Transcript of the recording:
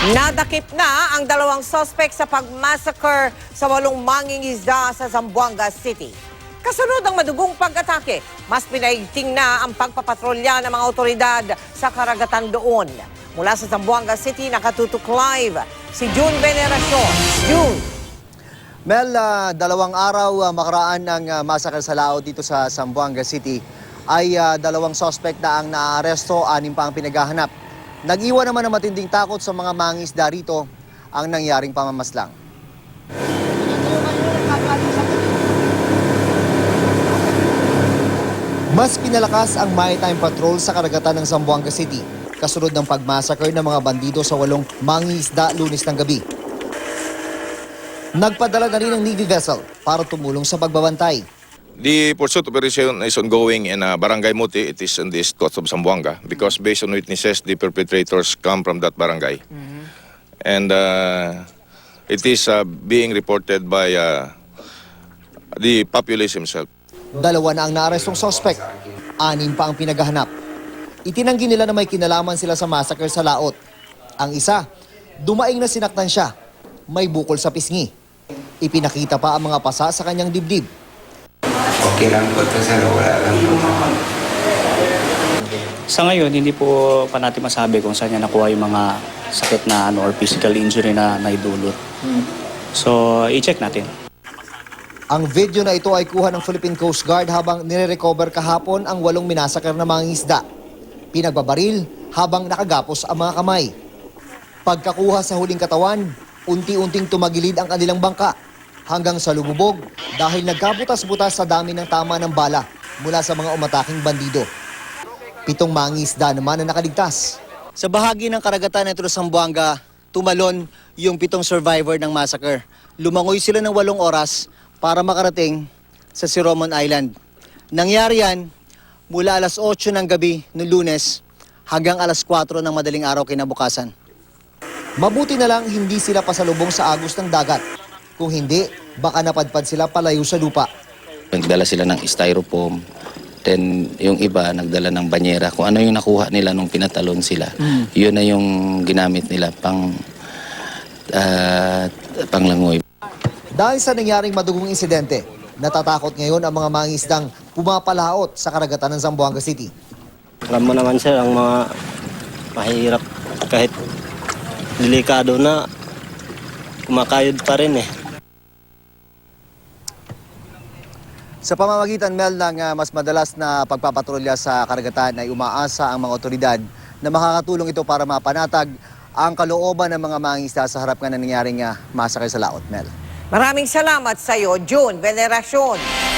Nadakip na ang dalawang suspect sa pagmassacre sa 8 mangingisda sa Zamboanga City. Kasunod ang madugong pag-atake, mas pinaigting na ang pagpapatrolya ng mga otoridad sa karagatan doon. Mula sa Zamboanga City, nakatutok live si June Veneracion. June! Mel, 2 araw makaraan ng massacre sa laot dito sa Zamboanga City ay 2 suspect na ang naaresto, 6 pa ang pinaghahanap. Nag-iwan naman ng matinding takot sa mga mangingisda rito ang nangyaring pamamaslang. Mas pinalakas ang maritime patrol sa karagatan ng Zamboanga City kasunod ng pagmassacre ng mga bandido sa 8 mangingisda Lunes ng gabi. Nagpadala na rin ng Navy vessel para tumulong sa pagbabantay. The pursuit operation is ongoing in Barangay Muti. It is in the coast of Zamboanga because based on witnesses, the perpetrators come from that barangay. And it is being reported by the population himself. 2 na ang naarestong suspect, 6 pa ang pinaghahanap. Itinanggi nila na may kinalaman sila sa massacre sa laot. Ang isa, dumaing na sinaktan siya, may bukol sa pisngi. Ipinakita pa ang mga pasa sa kanyang dibdib. Okay lang po ito, sir. Wala lang po. Sa ngayon, hindi po pa natin masabi kung saan niya nakuha yung mga sakit na or physical injury na naidulot. So, i-check natin. Ang video na ito ay kuha ng Philippine Coast Guard habang nire-recover kahapon ang 8 minasakar na mga isda. Pinagbabaril habang nakagapos ang mga kamay. Pagkakuha sa huling katawan, unti-unting tumagilid ang kanilang bangka hanggang sa lumubog dahil nagkabutas-butas sa dami ng tama ng bala mula sa mga umataking bandido. 7 mangingisda naman na nakaligtas. Sa bahagi ng karagatan ng Zamboanga, tumalon yung 7 survivor ng massacre. Lumangoy sila ng 8 oras para makarating sa Siromon Island. Nangyari yan mula alas 8 ng gabi noong Lunes hanggang alas 4 ng madaling araw kinabukasan. Mabuti na lang hindi sila pasalubong sa agos ng dagat. Kung hindi, baka napadpad sila palayo sa lupa. Nagdala sila ng styrofoam, then yung iba nagdala ng banyera. Kung ano yung nakuha nila nung pinatalon sila, yun na yung ginamit nila panglangoy. Dahil sa nangyaring madugong insidente, natatakot ngayon ang mga mangingisdang pumapalaot sa karagatan ng Zamboanga City. Alam mo naman sir, ang mga mahirap kahit delikado na kumakayod pa rin eh. Sa pamamagitan, Mel, ng mas madalas na pagpapatrolya sa karagatan ay umaasa ang mga otoridad na makakatulong ito para mapanatag ang kalooban ng mga mangingisda sa harap ng nangyaring massacre sa laot, Mel. Maraming salamat sa iyo, June Veneracion.